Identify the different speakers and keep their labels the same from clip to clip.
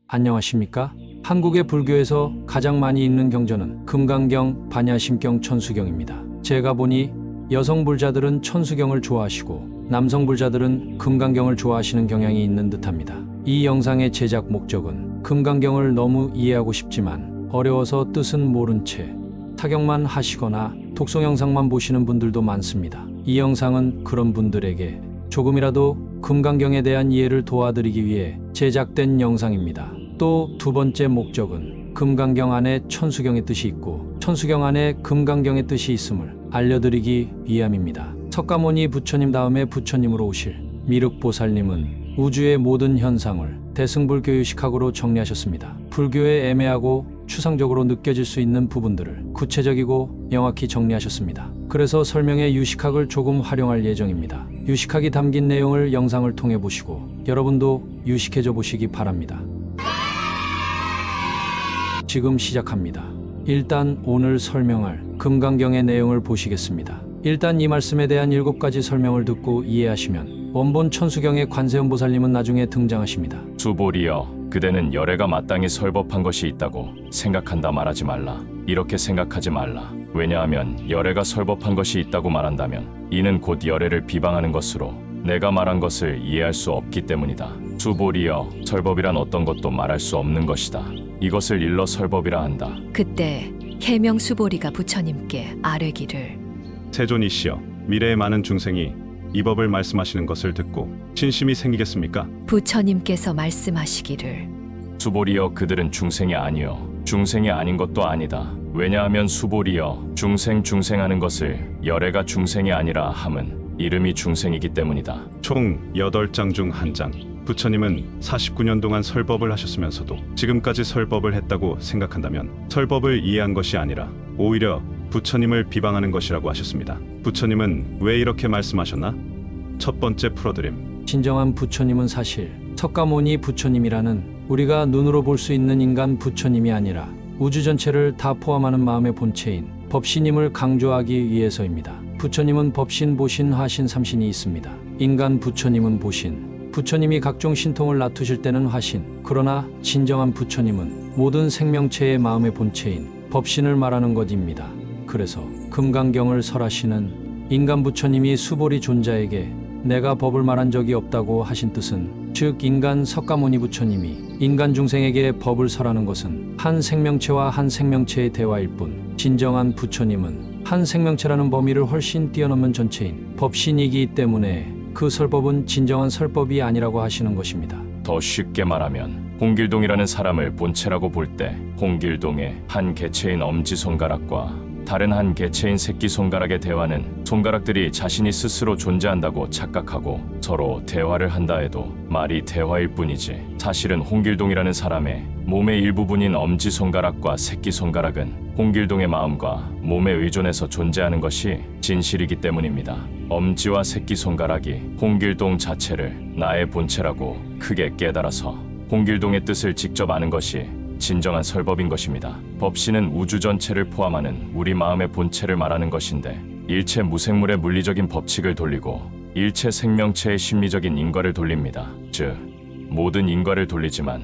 Speaker 1: 안녕하십니까? 한국의 불교에서 가장 많이 읽는 경전은 금강경, 반야심경, 천수경입니다. 제가 보니 여성 불자들은 천수경을 좋아하시고 남성 불자들은 금강경을 좋아하시는 경향이 있는 듯합니다. 이 영상의 제작 목적은 금강경을 너무 이해하고 싶지만 어려워서 뜻은 모른 채 타경만 하시거나 독송 영상만 보시는 분들도 많습니다. 이 영상은 그런 분들에게 조금이라도 금강경에 대한 이해를 도와드리기 위해 제작된 영상입니다. 또 두 번째 목적은 금강경 안에 천수경의 뜻이 있고 천수경 안에 금강경의 뜻이 있음을 알려드리기 위함입니다. 석가모니 부처님 다음에 부처님으로 오실 미륵보살님은 우주의 모든 현상을 대승불교 유식학으로 정리하셨습니다. 불교의 애매하고 추상적으로 느껴질 수 있는 부분들을 구체적이고 명확히 정리하셨습니다. 그래서 설명에 유식학을 조금 활용할 예정입니다. 유식학이 담긴 내용을 영상을 통해 보시고 여러분도 유식해져 보시기 바랍니다. 지금 시작합니다. 일단 오늘 설명할 금강경의 내용을 보시겠습니다. 일단 이 말씀에 대한 7가지 설명을 듣고 이해하시면 원본 천수경의 관세음보살님은 나중에 등장하십니다.
Speaker 2: 수보리여, 그대는 열애가 마땅히 설법한 것이 있다고 생각한다 말하지 말라. 이렇게 생각하지 말라. 왜냐하면 열애가 설법한 것이 있다고 말한다면 이는 곧 열애를 비방하는 것으로 내가 말한 것을 이해할 수 없기 때문이다. 수보리여, 설법이란 어떤 것도 말할 수 없는 것이다. 이것을 일러 설법이라 한다.
Speaker 3: 그때 해명수보리가 부처님께 아뢰기를
Speaker 4: 세존이시여, 미래의 많은 중생이 이 법을 말씀하시는 것을 듣고 신심이 생기겠습니까?
Speaker 3: 부처님께서 말씀하시기를
Speaker 2: 수보리여, 그들은 중생이 아니여 중생이 아닌 것도 아니다. 왜냐하면 수보리여, 중생하는 것을 열애가 중생이 아니라 함은 이름이 중생이기 때문이다.
Speaker 4: 총 8장 중 1장. 부처님은 49년 동안 설법을 하셨으면서도 지금까지 설법을 했다고 생각한다면 설법을 이해한 것이 아니라 오히려 부처님을 비방하는 것이라고 하셨습니다. 부처님은 왜 이렇게 말씀하셨나? 첫 번째 풀어드림.
Speaker 1: 진정한 부처님은 사실 석가모니 부처님이라는 우리가 눈으로 볼 수 있는 인간 부처님이 아니라 우주 전체를 다 포함하는 마음의 본체인 법신임을 강조하기 위해서입니다. 부처님은 법신, 보신, 화신, 삼신이 있습니다. 인간 부처님은 보신, 부처님이 각종 신통을 나투실 때는 화신, 그러나 진정한 부처님은 모든 생명체의 마음의 본체인 법신을 말하는 것입니다. 그래서 금강경을 설하시는 인간 부처님이 수보리 존자에게 내가 법을 말한 적이 없다고 하신 뜻은, 즉 인간 석가모니 부처님이 인간 중생에게 법을 설하는 것은 한 생명체와 한 생명체의 대화일 뿐, 진정한 부처님은 한 생명체라는 범위를 훨씬 뛰어넘는 전체인 법신이기 때문에 그 설법은 진정한 설법이 아니라고 하시는 것입니다.
Speaker 2: 더 쉽게 말하면 홍길동이라는 사람을 본체라고 볼 때 홍길동의 한 개체인 엄지손가락과 다른 한 개체인 새끼손가락의 대화는 손가락들이 자신이 스스로 존재한다고 착각하고 서로 대화를 한다 해도 말이 대화일 뿐이지, 사실은 홍길동이라는 사람의 몸의 일부분인 엄지손가락과 새끼손가락은 홍길동의 마음과 몸에 의존해서 존재하는 것이 진실이기 때문입니다. 엄지와 새끼손가락이 홍길동 자체를 나의 본체라고 크게 깨달아서 홍길동의 뜻을 직접 아는 것이 진정한 설법인 것입니다. 법신은 우주 전체를 포함하는 우리 마음의 본체를 말하는 것인데, 일체 무생물의 물리적인 법칙을 돌리고 일체 생명체의 심리적인 인과를 돌립니다. 즉, 모든 인과를 돌리지만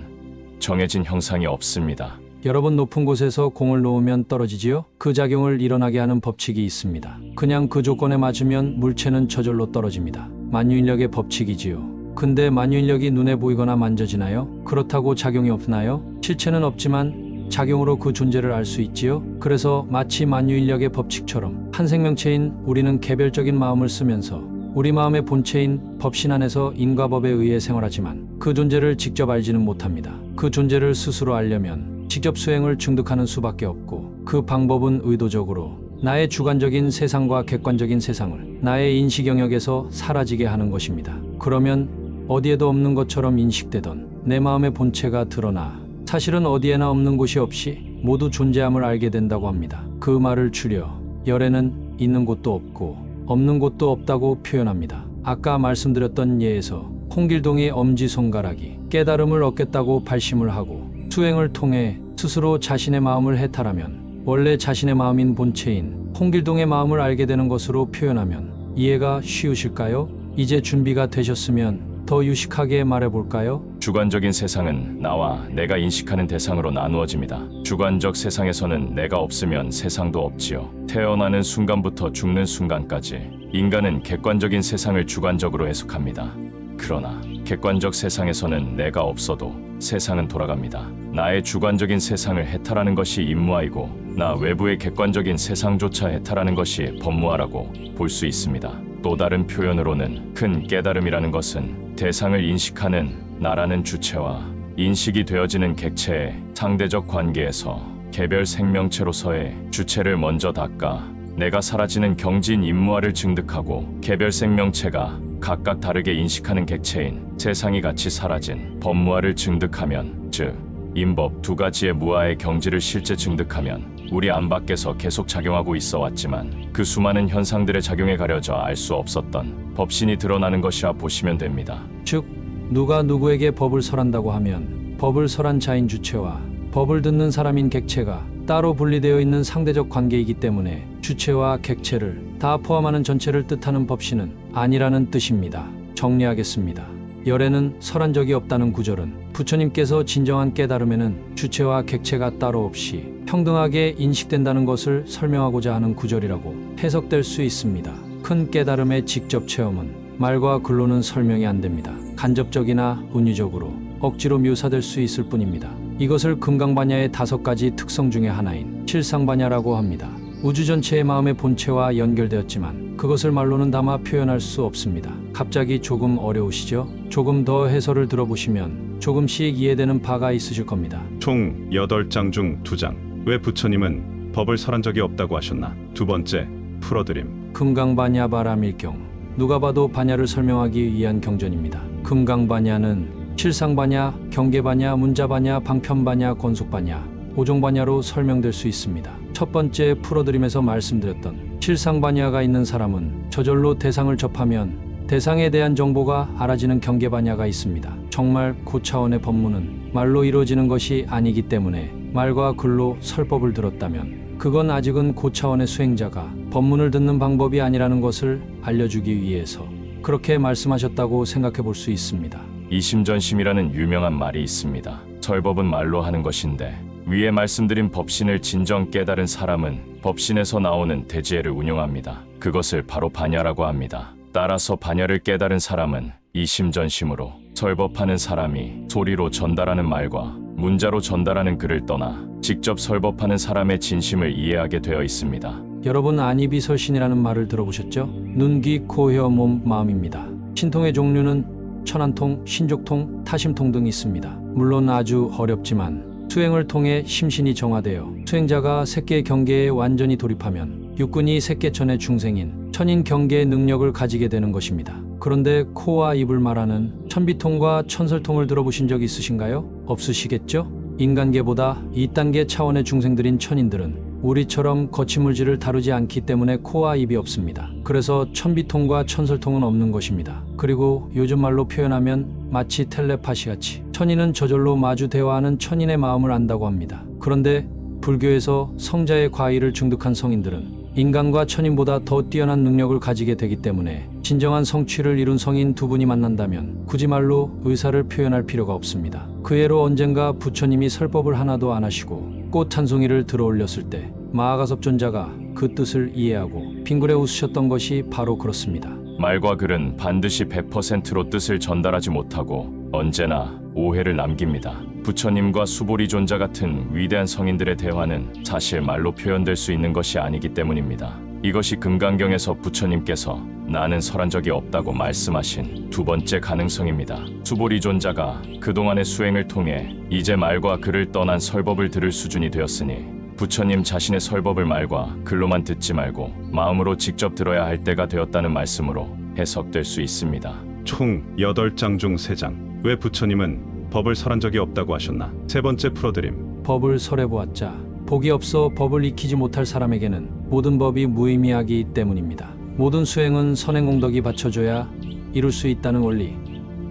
Speaker 2: 정해진 형상이 없습니다.
Speaker 1: 여러분, 높은 곳에서 공을 놓으면 떨어지지요? 그 작용을 일어나게 하는 법칙이 있습니다. 그냥 그 조건에 맞으면 물체는 저절로 떨어집니다. 만유인력의 법칙이지요. 근데 만유인력이 눈에 보이거나 만져지나요? 그렇다고 작용이 없나요? 실체는 없지만 작용으로 그 존재를 알 수 있지요. 그래서 마치 만유인력의 법칙처럼 한 생명체인 우리는 개별적인 마음을 쓰면서 우리 마음의 본체인 법신 안에서 인과법에 의해 생활하지만 그 존재를 직접 알지는 못합니다. 그 존재를 스스로 알려면 직접 수행을 중득하는 수밖에 없고, 그 방법은 의도적으로 나의 주관적인 세상과 객관적인 세상을 나의 인식 영역에서 사라지게 하는 것입니다. 그러면 어디에도 없는 것처럼 인식되던 내 마음의 본체가 드러나 사실은 어디에나 없는 곳이 없이 모두 존재함을 알게 된다고 합니다. 그 말을 줄여 열애는 있는 곳도 없고 없는 곳도 없다고 표현합니다. 아까 말씀드렸던 예에서 홍길동의 엄지손가락이 깨달음을 얻겠다고 발심을 하고 수행을 통해 스스로 자신의 마음을 해탈하면 원래 자신의 마음인 본체인 홍길동의 마음을 알게 되는 것으로 표현하면 이해가 쉬우실까요? 이제 준비가 되셨으면 더 유식하게 말해볼까요?
Speaker 2: 주관적인 세상은 나와 내가 인식하는 대상으로 나누어집니다. 주관적 세상에서는 내가 없으면 세상도 없지요. 태어나는 순간부터 죽는 순간까지 인간은 객관적인 세상을 주관적으로 해석합니다. 그러나 객관적 세상에서는 내가 없어도 세상은 돌아갑니다. 나의 주관적인 세상을 해탈하는 것이 임무아이고 나 외부의 객관적인 세상조차 해탈하는 것이 법무아라고 볼 수 있습니다. 또 다른 표현으로는 큰 깨달음이라는 것은 대상을 인식하는 나라는 주체와 인식이 되어지는 객체의 상대적 관계에서 개별 생명체로서의 주체를 먼저 닦아 내가 사라지는 경지인 임무아를 증득하고 개별 생명체가 각각 다르게 인식하는 객체인 세상이 같이 사라진 법무아를 증득하면, 즉 인법 두 가지의 무아의 경지를 실제 증득하면 우리 안 밖에서 계속 작용하고 있어 왔지만 그 수많은 현상들의 작용에 가려져 알 수 없었던 법신이 드러나는 것이라 보시면 됩니다.
Speaker 1: 즉 누가 누구에게 법을 설한다고 하면 법을 설한 자인 주체와 법을 듣는 사람인 객체가 따로 분리되어 있는 상대적 관계이기 때문에 주체와 객체를 다 포함하는 전체를 뜻하는 법신은 아니라는 뜻입니다. 정리하겠습니다. 열에는 설한 적이 없다는 구절은 부처님께서 진정한 깨달음에는 주체와 객체가 따로 없이 평등하게 인식된다는 것을 설명하고자 하는 구절이라고 해석될 수 있습니다. 큰 깨달음의 직접 체험은 말과 글로는 설명이 안 됩니다. 간접적이나 은유적으로 억지로 묘사될 수 있을 뿐입니다. 이것을 금강반야의 5가지 특성 중에 하나인 칠상반야라고 합니다. 우주 전체의 마음의 본체와 연결되었지만 그것을 말로는 담아 표현할 수 없습니다. 갑자기 조금 어려우시죠? 조금 더 해설을 들어보시면 조금씩 이해되는 바가 있으실 겁니다.
Speaker 4: 총 8장 중 2장. 왜 부처님은 법을 설한 적이 없다고 하셨나? 두 번째, 풀어드림.
Speaker 1: 금강반야 바라밀경. 누가 봐도 반야를 설명하기 위한 경전입니다. 금강반야는 칠상반야, 경계반야, 문자반야, 방편반야, 권속반야, 5종반야로 설명될 수 있습니다. 첫 번째 풀어드림에서 말씀드렸던 칠상반야가 있는 사람은 저절로 대상을 접하면 대상에 대한 정보가 알아지는 경계반야가 있습니다. 정말 고차원의 법문은 말로 이루어지는 것이 아니기 때문에 말과 글로 설법을 들었다면 그건 아직은 고차원의 수행자가 법문을 듣는 방법이 아니라는 것을 알려주기 위해서 그렇게 말씀하셨다고 생각해 볼 수 있습니다.
Speaker 2: 이심전심이라는 유명한 말이 있습니다. 설법은 말로 하는 것인데 위에 말씀드린 법신을 진정 깨달은 사람은 법신에서 나오는 대지혜를 운용합니다. 그것을 바로 반야라고 합니다. 따라서 반야를 깨달은 사람은 이심전심으로 설법하는 사람이 소리로 전달하는 말과 문자로 전달하는 글을 떠나 직접 설법하는 사람의 진심을 이해하게 되어 있습니다.
Speaker 1: 여러분 안이비설신이라는 말을 들어보셨죠? 눈, 귀, 코, 혀, 몸, 마음입니다. 신통의 종류는 천안통, 신족통, 타심통 등이 있습니다. 물론 아주 어렵지만 수행을 통해 심신이 정화되어 수행자가 색계 경계에 완전히 돌입하면 육군이 색계천의 중생인 천인 경계의 능력을 가지게 되는 것입니다. 그런데 코와 입을 말하는 천비통과 천설통을 들어보신 적 있으신가요? 없으시겠죠? 인간계보다 2단계 차원의 중생들인 천인들은 우리처럼 거친 물질을 다루지 않기 때문에 코와 입이 없습니다. 그래서 천비통과 천설통은 없는 것입니다. 그리고 요즘 말로 표현하면 마치 텔레파시같이 천인은 저절로 마주 대화하는 천인의 마음을 안다고 합니다. 그런데 불교에서 성자의 과의를 증득한 성인들은 인간과 천인보다 더 뛰어난 능력을 가지게 되기 때문에 진정한 성취를 이룬 성인 두 분이 만난다면 굳이 말로 의사를 표현할 필요가 없습니다. 그 예로 언젠가 부처님이 설법을 하나도 안 하시고 꽃 한 송이를 들어올렸을 때 마하가섭존자가 그 뜻을 이해하고 빙그레 웃으셨던 것이 바로 그렇습니다.
Speaker 2: 말과 글은 반드시 100%로 뜻을 전달하지 못하고 언제나 오해를 남깁니다. 부처님과 수보리존자 같은 위대한 성인들의 대화는 사실 말로 표현될 수 있는 것이 아니기 때문입니다. 이것이 금강경에서 부처님께서 나는 설한 적이 없다고 말씀하신 두 번째 가능성입니다. 수보리존자가 그동안의 수행을 통해 이제 말과 글을 떠난 설법을 들을 수준이 되었으니 부처님 자신의 설법을 말과 글로만 듣지 말고 마음으로 직접 들어야 할 때가 되었다는 말씀으로 해석될 수 있습니다.
Speaker 4: 총 8장 중 3장. 왜 부처님은 법을 설한 적이 없다고 하셨나? 세 번째 풀어드림.
Speaker 1: 법을 설해보았자 복이 없어 법을 익히지 못할 사람에게는 모든 법이 무의미하기 때문입니다. 모든 수행은 선행공덕이 받쳐줘야 이룰 수 있다는 원리,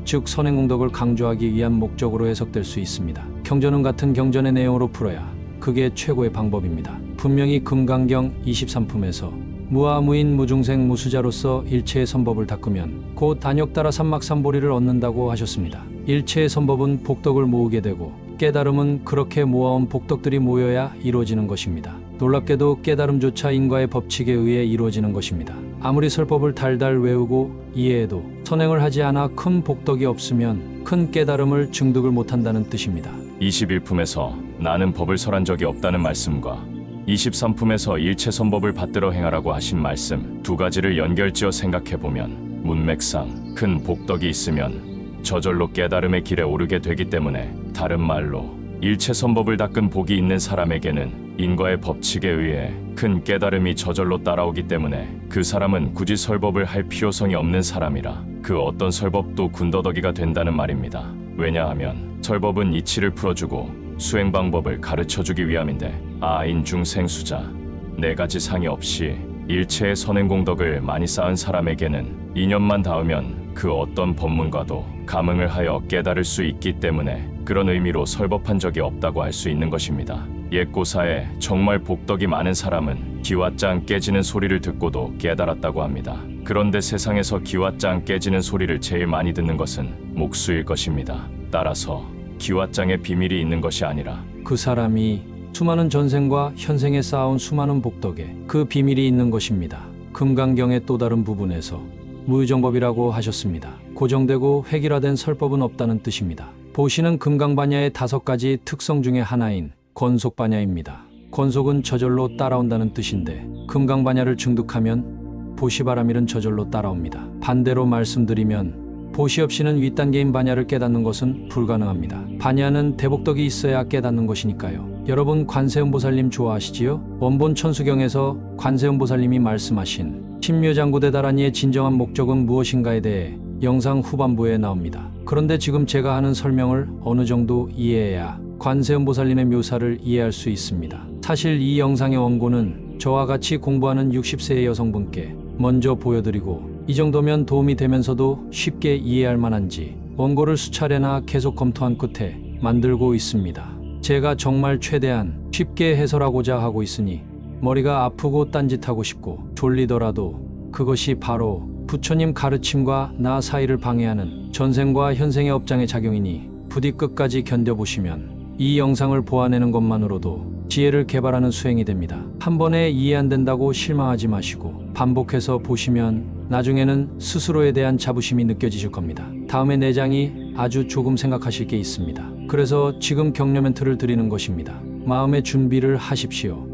Speaker 1: 즉 선행공덕을 강조하기 위한 목적으로 해석될 수 있습니다. 경전은 같은 경전의 내용으로 풀어야 그게 최고의 방법입니다. 분명히 금강경 23품에서 무아무인 무중생 무수자로서 일체의 선법을 닦으면 곧 단역 따라 삼막삼보리를 얻는다고 하셨습니다. 일체의 선법은 복덕을 모으게 되고 깨달음은 그렇게 모아온 복덕들이 모여야 이루어지는 것입니다. 놀랍게도 깨달음조차 인과의 법칙에 의해 이루어지는 것입니다. 아무리 설법을 달달 외우고 이해해도 선행을 하지 않아 큰 복덕이 없으면 큰 깨달음을 증득을 못한다는 뜻입니다.
Speaker 2: 21품에서 나는 법을 설한 적이 없다는 말씀과 23품에서 일체선법을 받들어 행하라고 하신 말씀 두 가지를 연결지어 생각해보면 문맥상 큰 복덕이 있으면 저절로 깨달음의 길에 오르게 되기 때문에 다른 말로 일체선법을 닦은 복이 있는 사람에게는 인과의 법칙에 의해 큰 깨달음이 저절로 따라오기 때문에 그 사람은 굳이 설법을 할 필요성이 없는 사람이라 그 어떤 설법도 군더더기가 된다는 말입니다. 왜냐하면 설법은 이치를 풀어주고 수행 방법을 가르쳐주기 위함인데 아인 중생수자 네 가지 상이 없이 일체의 선행 공덕을 많이 쌓은 사람에게는 2년만 닿으면 그 어떤 법문과도 감응을 하여 깨달을 수 있기 때문에 그런 의미로 설법한 적이 없다고 할 수 있는 것입니다. 옛고사에 정말 복덕이 많은 사람은 기와장 깨지는 소리를 듣고도 깨달았다고 합니다. 그런데 세상에서 기와장 깨지는 소리를 제일 많이 듣는 것은 목수일 것입니다. 따라서 기와장의 비밀이 있는 것이 아니라
Speaker 1: 그 사람이 수많은 전생과 현생에 쌓아온 수많은 복덕에 그 비밀이 있는 것입니다. 금강경의 또 다른 부분에서 무유정법이라고 하셨습니다. 고정되고 획일화된 설법은 없다는 뜻입니다. 보시는 금강반야의 5가지 특성 중에 하나인 건속반야입니다. 건속은 저절로 따라온다는 뜻인데 금강반야를 중독하면 보시바라밀은 저절로 따라옵니다. 반대로 말씀드리면 보시 없이는 윗단계인 반야를 깨닫는 것은 불가능합니다. 반야는 대복덕이 있어야 깨닫는 것이니까요. 여러분 관세음보살님 좋아하시지요? 원본 천수경에서 관세음보살님이 말씀하신 신묘장구대다라니의 진정한 목적은 무엇인가에 대해 영상 후반부에 나옵니다. 그런데 지금 제가 하는 설명을 어느 정도 이해해야 관세음보살님의 묘사를 이해할 수 있습니다. 사실 이 영상의 원고는 저와 같이 공부하는 60세의 여성분께 먼저 보여드리고 이 정도면 도움이 되면서도 쉽게 이해할 만한지 원고를 수차례나 계속 검토한 끝에 만들고 있습니다. 제가 정말 최대한 쉽게 해설하고자 하고 있으니 머리가 아프고 딴짓하고 싶고 졸리더라도 그것이 바로 부처님 가르침과 나 사이를 방해하는 전생과 현생의 업장의 작용이니 부디 끝까지 견뎌보시면 이 영상을 보아내는 것만으로도 지혜를 개발하는 수행이 됩니다. 한 번에 이해 안 된다고 실망하지 마시고 반복해서 보시면 나중에는 스스로에 대한 자부심이 느껴지실 겁니다. 다음에 내장이 아주 조금 생각하실 게 있습니다. 그래서 지금 격려 멘트를 드리는 것입니다. 마음의 준비를 하십시오.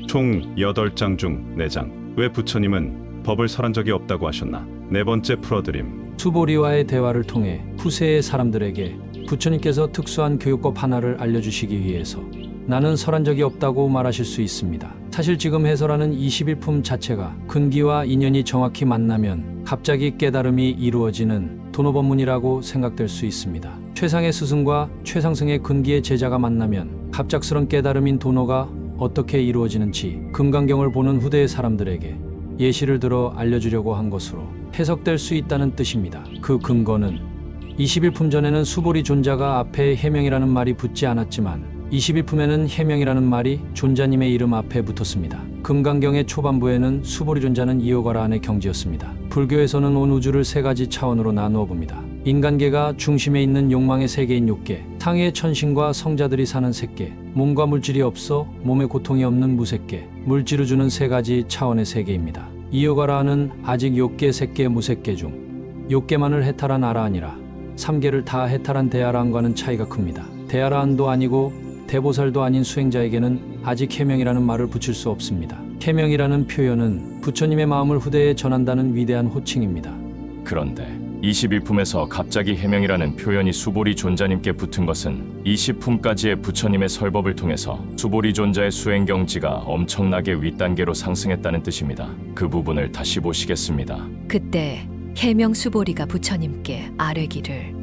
Speaker 4: 총 8장 중 4장. 왜 부처님은 법을 설한 적이 없다고 하셨나? 네 번째 풀어드림.
Speaker 1: 수보리와의 대화를 통해 후세의 사람들에게 부처님께서 특수한 교육법 하나를 알려주시기 위해서 나는 설한 적이 없다고 말하실 수 있습니다. 사실 지금 해설하는 21품 자체가 근기와 인연이 정확히 만나면 갑자기 깨달음이 이루어지는 도노법문이라고 생각될 수 있습니다. 최상의 스승과 최상승의 근기의 제자가 만나면 갑작스런 깨달음인 도노가 어떻게 이루어지는지 금강경을 보는 후대의 사람들에게 예시를 들어 알려주려고 한 것으로 해석될 수 있다는 뜻입니다. 그 근거는 21품 전에는 수보리 존자가 앞에 해명이라는 말이 붙지 않았지만 21품에는 해명이라는 말이 존자님의 이름 앞에 붙었습니다. 금강경의 초반부에는 수보리 존자는 이어가라 안의 경지였습니다. 불교에서는 온 우주를 3가지 차원으로 나누어 봅니다. 인간계가 중심에 있는 욕망의 세계인 6계, 상해의 천신과 성자들이 사는 세계, 몸과 물질이 없어 몸에 고통이 없는 무색계, 물질을 주는 3가지 차원의 세계입니다. 이어가라는 아직 6계, 색계, 무색계 중 6개만을 해탈한 아라한이라 3개를 다 해탈한 대아라한과는 차이가 큽니다. 대아라한도 아니고 대보살도 아닌 수행자에게는 아직 해명이라는 말을 붙일 수 없습니다. 해명이라는 표현은 부처님의 마음을 후대에 전한다는 위대한 호칭입니다.
Speaker 2: 그런데 21품에서 갑자기 해명이라는 표현이 수보리 존자님께 붙은 것은 20품까지의 부처님의 설법을 통해서 수보리 존자의 수행 경지가 엄청나게 윗단계로 상승했다는 뜻입니다. 그 부분을 다시 보시겠습니다.
Speaker 3: 그때 해명 수보리가 부처님께 아뢰기를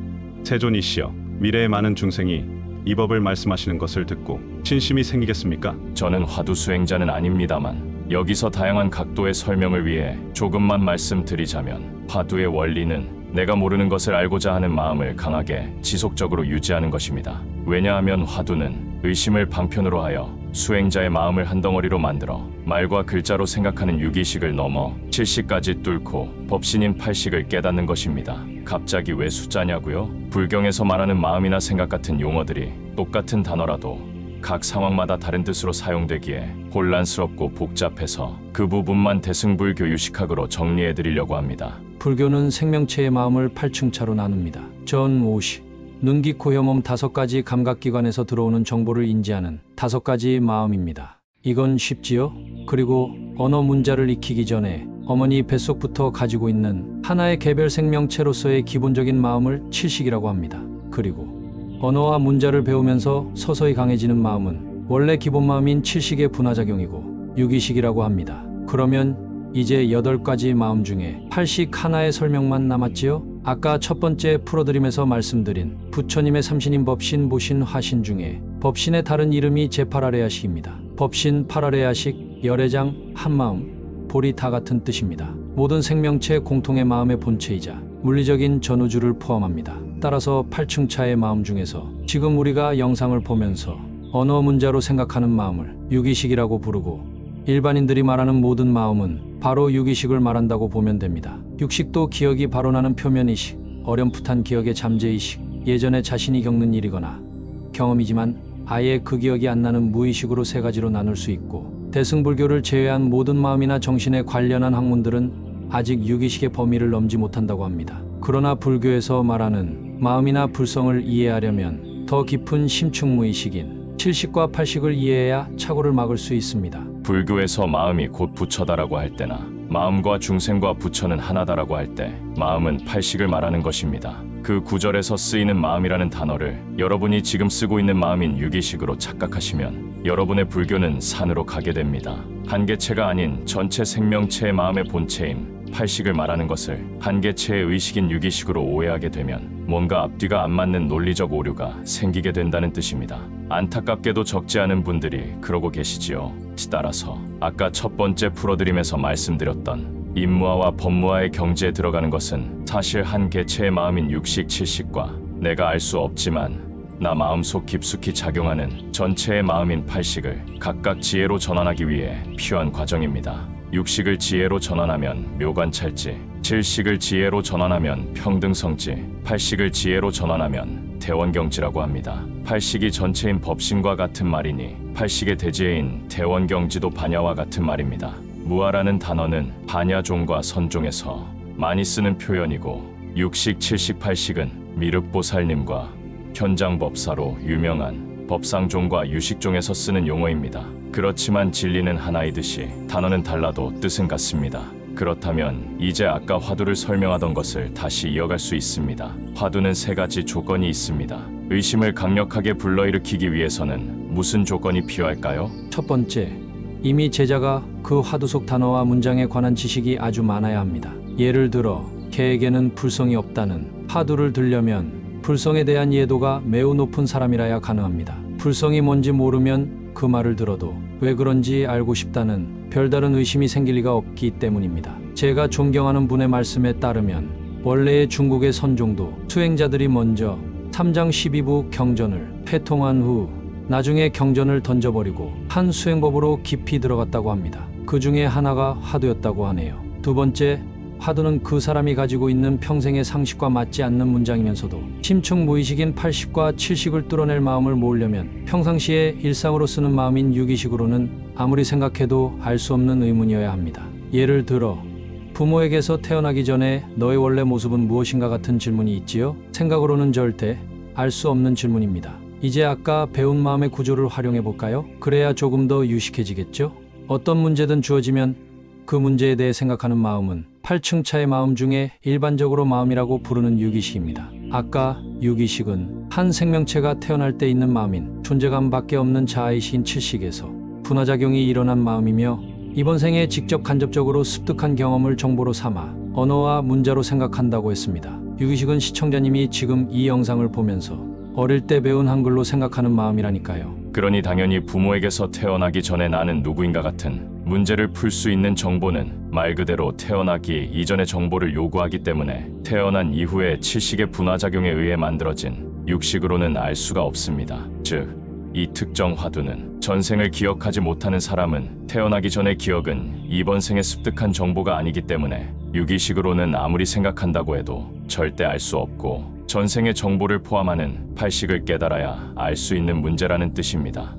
Speaker 4: 세존이시여, 미래의 많은 중생이 이 법을 말씀하시는 것을 듣고 신심이 생기겠습니까?
Speaker 2: 저는 화두 수행자는 아닙니다만 여기서 다양한 각도의 설명을 위해 조금만 말씀드리자면 화두의 원리는 내가 모르는 것을 알고자 하는 마음을 강하게 지속적으로 유지하는 것입니다. 왜냐하면 화두는 의심을 방편으로 하여 수행자의 마음을 한 덩어리로 만들어 말과 글자로 생각하는 유기식을 넘어 칠식까지 뚫고 법신인 팔식을 깨닫는 것입니다. 갑자기 왜 숫자냐고요? 불경에서 말하는 마음이나 생각 같은 용어들이 똑같은 단어라도 각 상황마다 다른 뜻으로 사용되기에 혼란스럽고 복잡해서 그 부분만 대승불교 유식학으로 정리해 드리려고 합니다.
Speaker 1: 불교는 생명체의 마음을 8층차로 나눕니다. 전, 오식, 눈, 귀, 코, 혀, 몸 5가지 감각기관에서 들어오는 정보를 인지하는 5가지 마음입니다. 이건 쉽지요? 그리고 언어 문자를 익히기 전에 어머니 뱃속부터 가지고 있는 하나의 개별 생명체로서의 기본적인 마음을 칠식이라고 합니다. 그리고 언어와 문자를 배우면서 서서히 강해지는 마음은 원래 기본 마음인 칠식의 분화작용이고 유기식이라고 합니다. 그러면 이제 8가지 마음 중에 팔식 하나의 설명만 남았지요? 아까 첫 번째 프로드림에서 말씀드린 부처님의 삼신인 법신, 보신, 화신 중에 법신의 다른 이름이 제8아레야식입니다. 법신, 8아레야식, 열애장, 한마음, 볼이 다 같은 뜻입니다. 모든 생명체 공통의 마음의 본체이자 물리적인 전우주를 포함합니다. 따라서 8층차의 마음 중에서 지금 우리가 영상을 보면서 언어 문자로 생각하는 마음을 유기식이라고 부르고 일반인들이 말하는 모든 마음은 바로 유기식을 말한다고 보면 됩니다. 육식도 기억이 바로 나는 표면의식, 어렴풋한 기억의 잠재의식, 예전에 자신이 겪는 일이거나 경험이지만 아예 그 기억이 안 나는 무의식으로 3가지로 나눌 수 있고, 대승불교를 제외한 모든 마음이나 정신에 관련한 학문들은 아직 유기식의 범위를 넘지 못한다고 합니다. 그러나 불교에서 말하는 마음이나 불성을 이해하려면 더 깊은 심층무의식인 칠식과 팔식을 이해해야 착오를 막을 수 있습니다.
Speaker 2: 불교에서 마음이 곧 부처다라고 할 때나 마음과 중생과 부처는 하나다라고 할 때 마음은 팔식을 말하는 것입니다. 그 구절에서 쓰이는 마음이라는 단어를 여러분이 지금 쓰고 있는 마음인 유기식으로 착각하시면 여러분의 불교는 산으로 가게 됩니다. 한 개체가 아닌 전체 생명체의 마음의 본체임 팔식을 말하는 것을 한 개체의 의식인 유기식으로 오해하게 되면 뭔가 앞뒤가 안 맞는 논리적 오류가 생기게 된다는 뜻입니다. 안타깝게도 적지 않은 분들이 그러고 계시지요. 따라서 아까 첫 번째 프로드림에서 말씀드렸던 인무아와 법무아의 경지에 들어가는 것은 사실 한 개체의 마음인 육식, 칠식과 내가 알 수 없지만 나 마음속 깊숙이 작용하는 전체의 마음인 팔식을 각각 지혜로 전환하기 위해 필요한 과정입니다. 육식을 지혜로 전환하면 묘관찰지, 칠식을 지혜로 전환하면 평등성지, 팔식을 지혜로 전환하면 대원경지라고 합니다. 팔식이 전체인 법신과 같은 말이니 팔식의 대지혜인 대원경지도 반야와 같은 말입니다. 무아라는 단어는 반야종과 선종에서 많이 쓰는 표현이고 육식, 칠식, 팔식은 미륵보살님과 현장법사로 유명한 법상종과 유식종에서 쓰는 용어입니다. 그렇지만 진리는 하나이듯이 단어는 달라도 뜻은 같습니다. 그렇다면 이제 아까 화두를 설명하던 것을 다시 이어갈 수 있습니다. 화두는 3가지 조건이 있습니다. 의심을 강력하게 불러일으키기 위해서는 무슨 조건이 필요할까요?
Speaker 1: 첫 번째, 이미 제자가 그 화두 속 단어와 문장에 관한 지식이 아주 많아야 합니다. 예를 들어 개에게는 불성이 없다는 화두를 들려면 불성에 대한 이해도가 매우 높은 사람이라야 가능합니다. 불성이 뭔지 모르면 그 말을 들어도 왜 그런지 알고 싶다는 별다른 의심이 생길 리가 없기 때문입니다. 제가 존경하는 분의 말씀에 따르면 원래의 중국의 선종도 수행자들이 먼저 3장 12부 경전을 회통한 후 나중에 경전을 던져버리고 한 수행법으로 깊이 들어갔다고 합니다. 그 중에 하나가 화두였다고 하네요. 두 번째, 화두는 그 사람이 가지고 있는 평생의 상식과 맞지 않는 문장이면서도 심층 무의식인 팔식과 칠식을 뚫어낼 마음을 모으려면 평상시에 일상으로 쓰는 마음인 유기식으로는 아무리 생각해도 알 수 없는 의문이어야 합니다. 예를 들어 부모에게서 태어나기 전에 너의 원래 모습은 무엇인가 같은 질문이 있지요? 생각으로는 절대 알 수 없는 질문입니다. 이제 아까 배운 마음의 구조를 활용해 볼까요? 그래야 조금 더 유식해지겠죠? 어떤 문제든 주어지면 그 문제에 대해 생각하는 마음은 8층차의 마음 중에 일반적으로 마음이라고 부르는 유기식입니다. 아까 유기식은 한 생명체가 태어날 때 있는 마음인 존재감밖에 없는 자아이신 칠식에서 분화작용이 일어난 마음이며 이번 생에 직접 간접적으로 습득한 경험을 정보로 삼아 언어와 문자로 생각한다고 했습니다. 유기식은 시청자님이 지금 이 영상을 보면서 어릴 때 배운 한글로 생각하는 마음이라니까요.
Speaker 2: 그러니 당연히 부모에게서 태어나기 전에 나는 누구인가 같은 문제를 풀 수 있는 정보는 말 그대로 태어나기 이전의 정보를 요구하기 때문에 태어난 이후에 칠식의 분화작용에 의해 만들어진 육식으로는 알 수가 없습니다. 즉, 이 특정 화두는 전생을 기억하지 못하는 사람은 태어나기 전의 기억은 이번 생에 습득한 정보가 아니기 때문에 유기식으로는 아무리 생각한다고 해도 절대 알 수 없고 전생의 정보를 포함하는 팔식을 깨달아야 알 수 있는 문제라는 뜻입니다.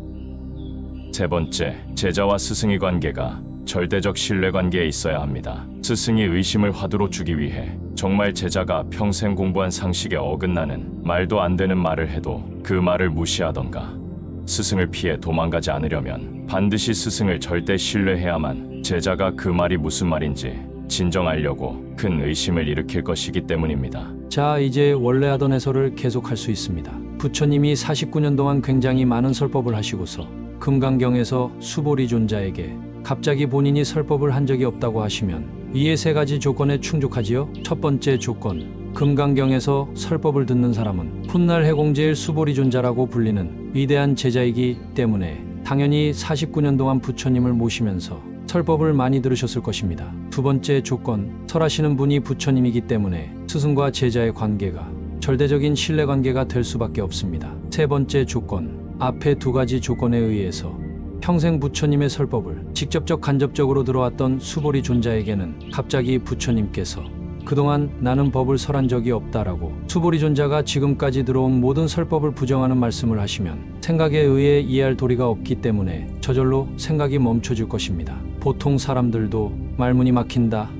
Speaker 2: 세 번째, 제자와 스승의 관계가 절대적 신뢰 관계에 있어야 합니다. 스승이 의심을 화두로 주기 위해 정말 제자가 평생 공부한 상식에 어긋나는 말도 안 되는 말을 해도 그 말을 무시하던가 스승을 피해 도망가지 않으려면 반드시 스승을 절대 신뢰해야만 제자가 그 말이 무슨 말인지 진정하려고 큰 의심을 일으킬 것이기 때문입니다.
Speaker 1: 자, 이제 원래 하던 해설을 계속할 수 있습니다. 부처님이 49년 동안 굉장히 많은 설법을 하시고서 금강경에서 수보리 존자에게 갑자기 본인이 설법을 한 적이 없다고 하시면 위의 세 가지 조건에 충족하지요. 첫 번째 조건, 금강경에서 설법을 듣는 사람은 훗날 해공제일 수보리 존자라고 불리는 위대한 제자이기 때문에 당연히 49년 동안 부처님을 모시면서 설법을 많이 들으셨을 것입니다. 두 번째 조건, 설하시는 분이 부처님이기 때문에 스승과 제자의 관계가 절대적인 신뢰관계가 될 수밖에 없습니다. 세 번째 조건, 앞에 두 가지 조건에 의해서 평생 부처님의 설법을 직접적 간접적으로 들어왔던 수보리 존자에게는 갑자기 부처님께서 그동안 나는 법을 설한 적이 없다라고 수보리 존자가 지금까지 들어온 모든 설법을 부정하는 말씀을 하시면 생각에 의해 이해할 도리가 없기 때문에 저절로 생각이 멈춰질 것입니다. 보통 사람들도 말문이 막힌다,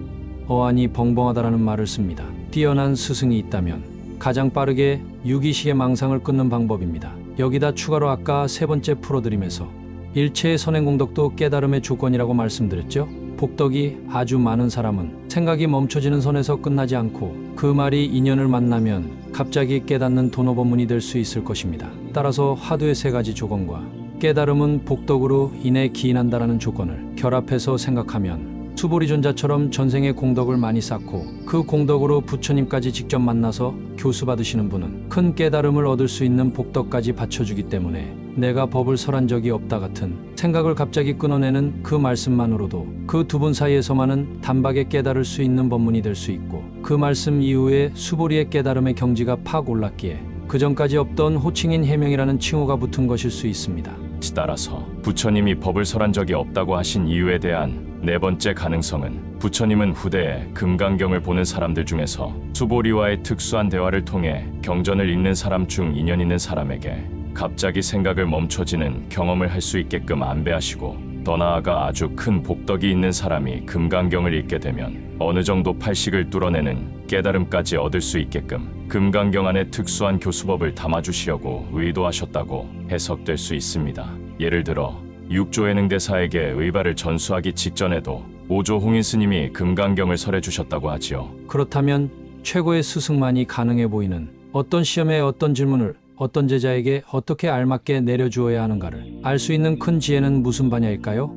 Speaker 1: 어안이 벙벙하다라는 말을 씁니다. 뛰어난 스승이 있다면 가장 빠르게 유기식의 망상을 끊는 방법입니다. 여기다 추가로 아까 세 번째 풀어드림에서 일체의 선행공덕도 깨달음의 조건이라고 말씀드렸죠. 복덕이 아주 많은 사람은 생각이 멈춰지는 선에서 끝나지 않고 그 말이 인연을 만나면 갑자기 깨닫는 도노법문이 될 수 있을 것입니다. 따라서 화두의 세 가지 조건과 깨달음은 복덕으로 인해 기인한다라는 조건을 결합해서 생각하면 수보리 존자처럼 전생의 공덕을 많이 쌓고 그 공덕으로 부처님까지 직접 만나서 교수받으시는 분은 큰 깨달음을 얻을 수 있는 복덕까지 받쳐주기 때문에 내가 법을 설한 적이 없다 같은 생각을 갑자기 끊어내는 그 말씀만으로도 그 두 분 사이에서만은 단박에 깨달을 수 있는 법문이 될 수 있고 그 말씀 이후에 수보리의 깨달음의 경지가 팍 올랐기에 그 전까지 없던 호칭인 해명이라는 칭호가 붙은 것일 수 있습니다.
Speaker 2: 따라서 부처님이 법을 설한 적이 없다고 하신 이유에 대한 네 번째 가능성은 부처님은 후대에 금강경을 보는 사람들 중에서 수보리와의 특수한 대화를 통해 경전을 읽는 사람 중 인연 있는 사람에게 갑자기 생각을 멈춰지는 경험을 할 수 있게끔 안배하시고 더 나아가 아주 큰 복덕이 있는 사람이 금강경을 읽게 되면 어느 정도 팔식을 뚫어내는 깨달음까지 얻을 수 있게끔 금강경 안에 특수한 교수법을 담아주시려고 의도하셨다고 해석될 수 있습니다. 예를 들어 6조 해능대사에게 의발을 전수하기 직전에도 5조 홍인 스님이 금강경을 설해주셨다고 하지요.
Speaker 1: 그렇다면 최고의 스승만이 가능해 보이는 어떤 시험에 어떤 질문을 어떤 제자에게 어떻게 알맞게 내려주어야 하는가를 알 수 있는 큰 지혜는 무슨 반야일까요?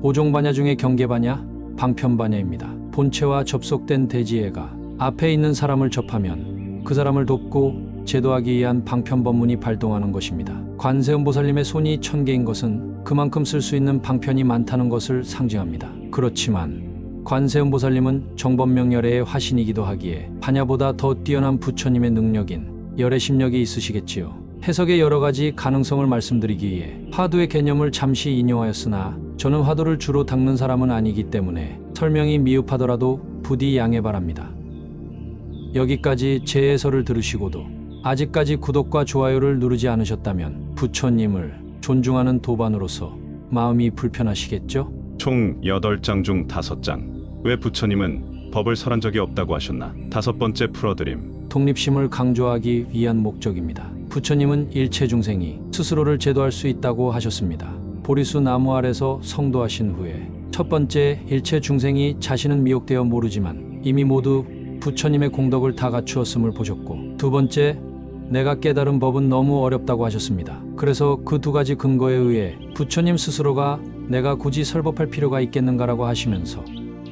Speaker 1: 5종 반야 중에 경계반야, 방편반야입니다. 본체와 접속된 대지혜가 앞에 있는 사람을 접하면 그 사람을 돕고 제도하기 위한 방편법문이 발동하는 것입니다. 관세음보살님의 손이 1000개인 것은 그만큼 쓸 수 있는 방편이 많다는 것을 상징합니다. 그렇지만 관세음보살님은 정법명열애의 화신이기도 하기에 반야보다 더 뛰어난 부처님의 능력인 열애심력이 있으시겠지요. 해석의 여러 가지 가능성을 말씀드리기 위해 화두의 개념을 잠시 인용하였으나 저는 화두를 주로 닦는 사람은 아니기 때문에 설명이 미흡하더라도 부디 양해 바랍니다. 여기까지 제 해설을 들으시고도 아직까지 구독과 좋아요를 누르지 않으셨다면 부처님을 존중하는 도반으로서 마음이 불편하시겠죠?
Speaker 4: 총 8장 중 5장. 왜 부처님은 법을 설한 적이 없다고 하셨나? 다섯 번째 풀어드림.
Speaker 1: 독립심을 강조하기 위한 목적입니다. 부처님은 일체 중생이 스스로를 제도할 수 있다고 하셨습니다. 보리수 나무 아래서 성도하신 후에 첫 번째, 일체 중생이 자신은 미혹되어 모르지만 이미 모두 부처님의 공덕을 다 갖추었음을 보셨고, 두 번째, 내가 깨달은 법은 너무 어렵다고 하셨습니다. 그래서 그 두 가지 근거에 의해 부처님 스스로가 내가 굳이 설법할 필요가 있겠는가라고 하시면서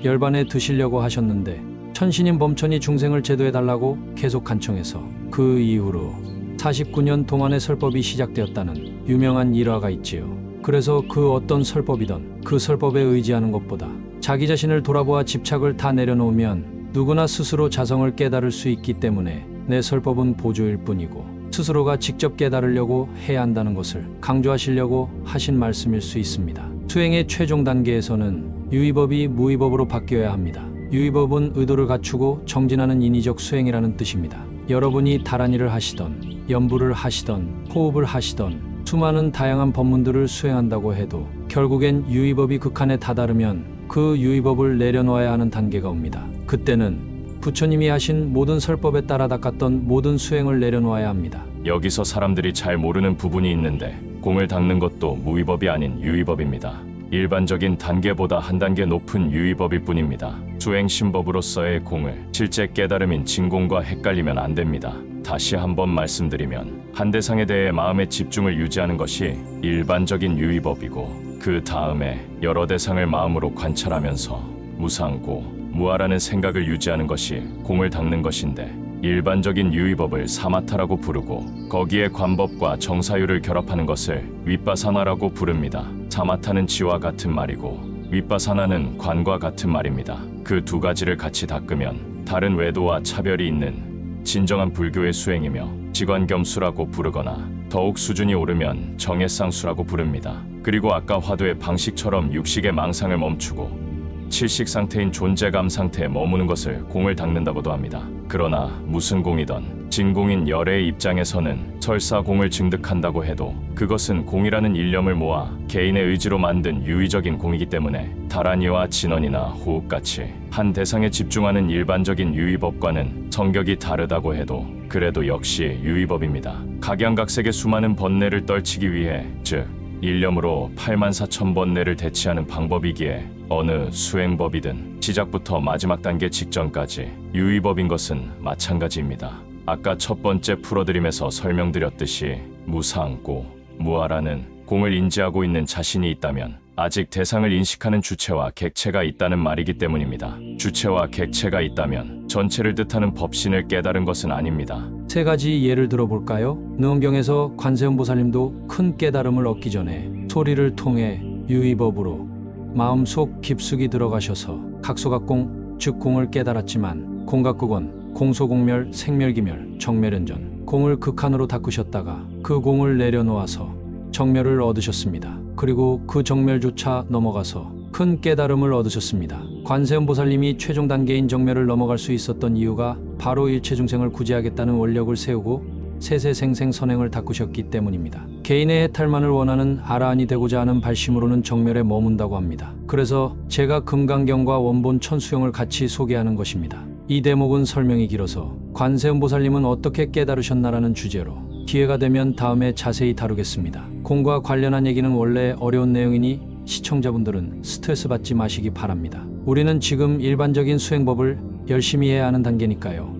Speaker 1: 열반에 드시려고 하셨는데 천신인 범천이 중생을 제도해달라고 계속 간청해서 그 이후로 49년 동안의 설법이 시작되었다는 유명한 일화가 있지요. 그래서 그 어떤 설법이든 그 설법에 의지하는 것보다 자기 자신을 돌아보아 집착을 다 내려놓으면 누구나 스스로 자성을 깨달을 수 있기 때문에 내 설법은 보조일 뿐이고 스스로가 직접 깨달으려고 해야 한다는 것을 강조하시려고 하신 말씀일 수 있습니다. 수행의 최종 단계에서는 유의법이 무의법으로 바뀌어야 합니다. 유의법은 의도를 갖추고 정진하는 인위적 수행이라는 뜻입니다. 여러분이 다란이를 하시던, 연부를 하시던, 호흡을 하시던 수많은 다양한 법문들을 수행한다고 해도 결국엔 유의법이 극한에 다다르면 그 유의법을 내려놓아야 하는 단계가 옵니다. 그때는 부처님이 하신 모든 설법에 따라 닦았던 모든 수행을 내려놓아야 합니다.
Speaker 2: 여기서 사람들이 잘 모르는 부분이 있는데 공을 닦는 것도 무위법이 아닌 유위법입니다. 일반적인 단계보다 한 단계 높은 유위법일 뿐입니다. 수행 신법으로서의 공을 실제 깨달음인 진공과 헷갈리면 안 됩니다. 다시 한번 말씀드리면 한 대상에 대해 마음의 집중을 유지하는 것이 일반적인 유위법이고 그 다음에 여러 대상을 마음으로 관찰하면서 무상고, 무아라는 생각을 유지하는 것이 공을 닦는 것인데 일반적인 유의법을 사마타라고 부르고 거기에 관법과 정사유를 결합하는 것을 윗바사나라고 부릅니다. 사마타는 지와 같은 말이고 윗바사나는 관과 같은 말입니다. 그 두 가지를 같이 닦으면 다른 외도와 차별이 있는 진정한 불교의 수행이며 지관겸수라고 부르거나 더욱 수준이 오르면 정해상수라고 부릅니다. 그리고 아까 화두의 방식처럼 육식의 망상을 멈추고 칠식 상태인 존재감 상태에 머무는 것을 공을 닦는다고도 합니다. 그러나 무슨 공이든 진공인 열의 입장에서는 설사 공을 증득한다고 해도 그것은 공이라는 일념을 모아 개인의 의지로 만든 유의적인 공이기 때문에 다란이와 진언이나 호흡같이 한 대상에 집중하는 일반적인 유의법과는 성격이 다르다고 해도 그래도 역시 유의법입니다. 각양각색의 수많은 번뇌를 떨치기 위해 즉 일념으로 84,000번뇌를 대치하는 방법이기에 어느 수행법이든 시작부터 마지막 단계 직전까지 유의법인 것은 마찬가지입니다. 아까 첫 번째 풀어드림에서 설명드렸듯이 무상고, 무아라는 공을 인지하고 있는 자신이 있다면 아직 대상을 인식하는 주체와 객체가 있다는 말이기 때문입니다. 주체와 객체가 있다면 전체를 뜻하는 법신을 깨달은 것은 아닙니다.
Speaker 1: 세 가지 예를 들어볼까요? 능엄경에서 관세음보살님도 큰 깨달음을 얻기 전에 소리를 통해 유의법으로 마음속 깊숙이 들어가셔서 각소각공, 즉 공을 깨달았지만 공각극원, 공소공멸, 생멸기멸, 정멸연전, 공을 극한으로 닦으셨다가 그 공을 내려놓아서 정멸을 얻으셨습니다. 그리고 그 정멸조차 넘어가서 큰 깨달음을 얻으셨습니다. 관세음보살님이 최종 단계인 정멸을 넘어갈 수 있었던 이유가 바로 일체중생을 구제하겠다는 원력을 세우고 세세생생 선행을 닦으셨기 때문입니다. 개인의 해탈만을 원하는 아라한이 되고자 하는 발심으로는 정멸에 머문다고 합니다. 그래서 제가 금강경과 원본 천수용을 같이 소개하는 것입니다. 이 대목은 설명이 길어서 관세음보살님은 어떻게 깨달으셨나라는 주제로 기회가 되면 다음에 자세히 다루겠습니다. 공과 관련한 얘기는 원래 어려운 내용이니 시청자분들은 스트레스 받지 마시기 바랍니다. 우리는 지금 일반적인 수행법을 열심히 해야 하는 단계니까요.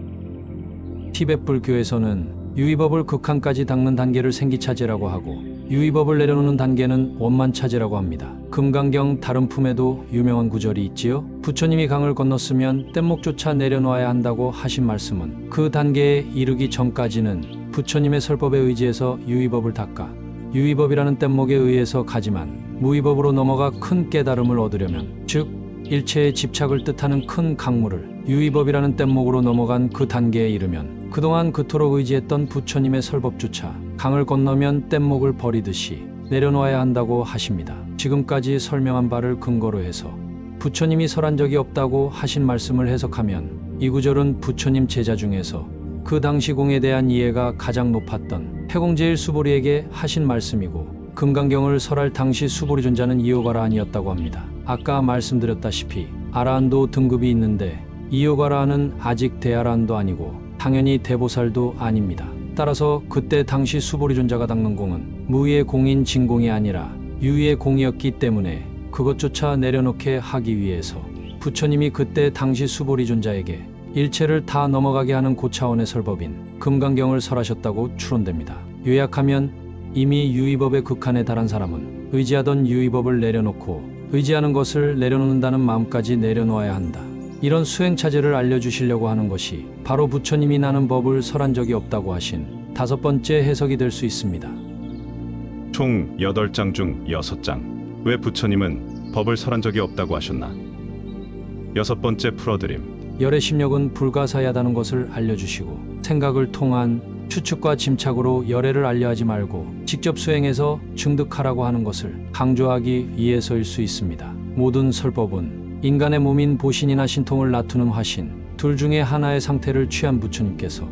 Speaker 1: 티베트 불교에서는 유의법을 극한까지 닦는 단계를 생기차제라고 하고 유의법을 내려놓는 단계는 원만차제라고 합니다. 금강경 다른 품에도 유명한 구절이 있지요. 부처님이 강을 건넜으면 뗏목조차 내려놓아야 한다고 하신 말씀은 그 단계에 이르기 전까지는 부처님의 설법에 의지해서 유의법을 닦아 유의법이라는 뗏목에 의해서 가지만 무의법으로 넘어가 큰 깨달음을 얻으려면 즉 일체의 집착을 뜻하는 큰 강물을 유의법이라는 뗏목으로 넘어간 그 단계에 이르면 그동안 그토록 의지했던 부처님의 설법조차 강을 건너면 뗏목을 버리듯이 내려놓아야 한다고 하십니다. 지금까지 설명한 바를 근거로 해서 부처님이 설한 적이 없다고 하신 말씀을 해석하면 이 구절은 부처님 제자 중에서 그 당시 공에 대한 이해가 가장 높았던 태공제일 수보리에게 하신 말씀이고 금강경을 설할 당시 수보리 존자는 이호가라한이었다고 합니다. 아까 말씀드렸다시피 아라한도 등급이 있는데 이호가라한은 아직 대아라한도 아니고 당연히 대보살도 아닙니다. 따라서 그때 당시 수보리 존자가 닦는 공은 무위의 공인 진공이 아니라 유위의 공이었기 때문에 그것조차 내려놓게 하기 위해서 부처님이 그때 당시 수보리 존자에게 일체를 다 넘어가게 하는 고차원의 설법인 금강경을 설하셨다고 추론됩니다. 요약하면 이미 유의법의 극한에 달한 사람은 의지하던 유의법을 내려놓고 의지하는 것을 내려놓는다는 마음까지 내려놓아야 한다. 이런 수행차제를 알려주시려고 하는 것이 바로 부처님이 나는 법을 설한 적이 없다고 하신 5번째 해석이 될 수 있습니다.
Speaker 4: 총 8장 중 6장. 왜 부처님은 법을 설한 적이 없다고 하셨나? 6번째 풀어드림.
Speaker 1: 열의 심력은 불가사의하다는 것을 알려주시고 생각을 통한 추측과 짐작으로 열애를 알려하지 말고 직접 수행해서 증득하라고 하는 것을 강조하기 위해서일 수 있습니다. 모든 설법은 인간의 몸인 보신이나 신통을 나투는 화신, 둘 중에 하나의 상태를 취한 부처님께서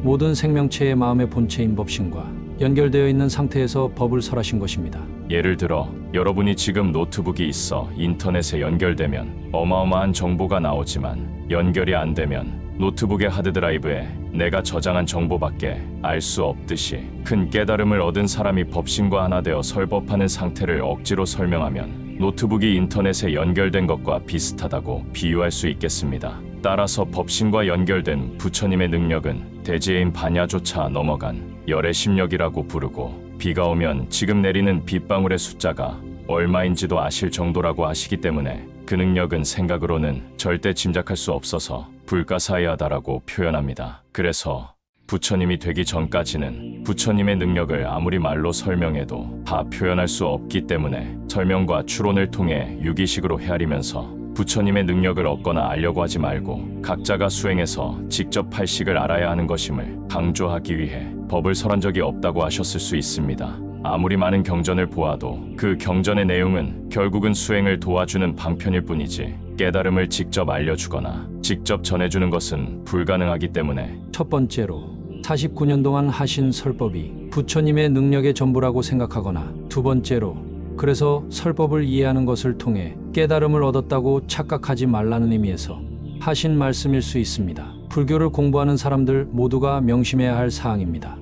Speaker 1: 모든 생명체의 마음의 본체인 법신과 연결되어 있는 상태에서 법을 설하신 것입니다.
Speaker 2: 예를 들어 여러분이 지금 노트북이 있어 인터넷에 연결되면 어마어마한 정보가 나오지만 연결이 안 되면 노트북의 하드드라이브에 내가 저장한 정보밖에 알 수 없듯이 큰 깨달음을 얻은 사람이 법신과 하나 되어 설법하는 상태를 억지로 설명하면 노트북이 인터넷에 연결된 것과 비슷하다고 비유할 수 있겠습니다. 따라서 법신과 연결된 부처님의 능력은 대지해인 반야조차 넘어간 열의 심력이라고 부르고 비가 오면 지금 내리는 빗방울의 숫자가 얼마인지도 아실 정도라고 하시기 때문에 그 능력은 생각으로는 절대 짐작할 수 없어서 불가사의하다라고 표현합니다. 그래서 부처님이 되기 전까지는 부처님의 능력을 아무리 말로 설명해도 다 표현할 수 없기 때문에 설명과 추론을 통해 유기식으로 헤아리면서 부처님의 능력을 얻거나 알려고 하지 말고 각자가 수행해서 직접 팔식을 알아야 하는 것임을 강조하기 위해 법을 설한 적이 없다고 하셨을 수 있습니다. 아무리 많은 경전을 보아도 그 경전의 내용은 결국은 수행을 도와주는 방편일 뿐이지 깨달음을 직접 알려주거나 직접 전해주는 것은 불가능하기 때문에
Speaker 1: 첫 번째로 49년 동안 하신 설법이 부처님의 능력의 전부라고 생각하거나 두 번째로 그래서 설법을 이해하는 것을 통해 깨달음을 얻었다고 착각하지 말라는 의미에서 하신 말씀일 수 있습니다. 불교를 공부하는 사람들 모두가 명심해야 할 사항입니다.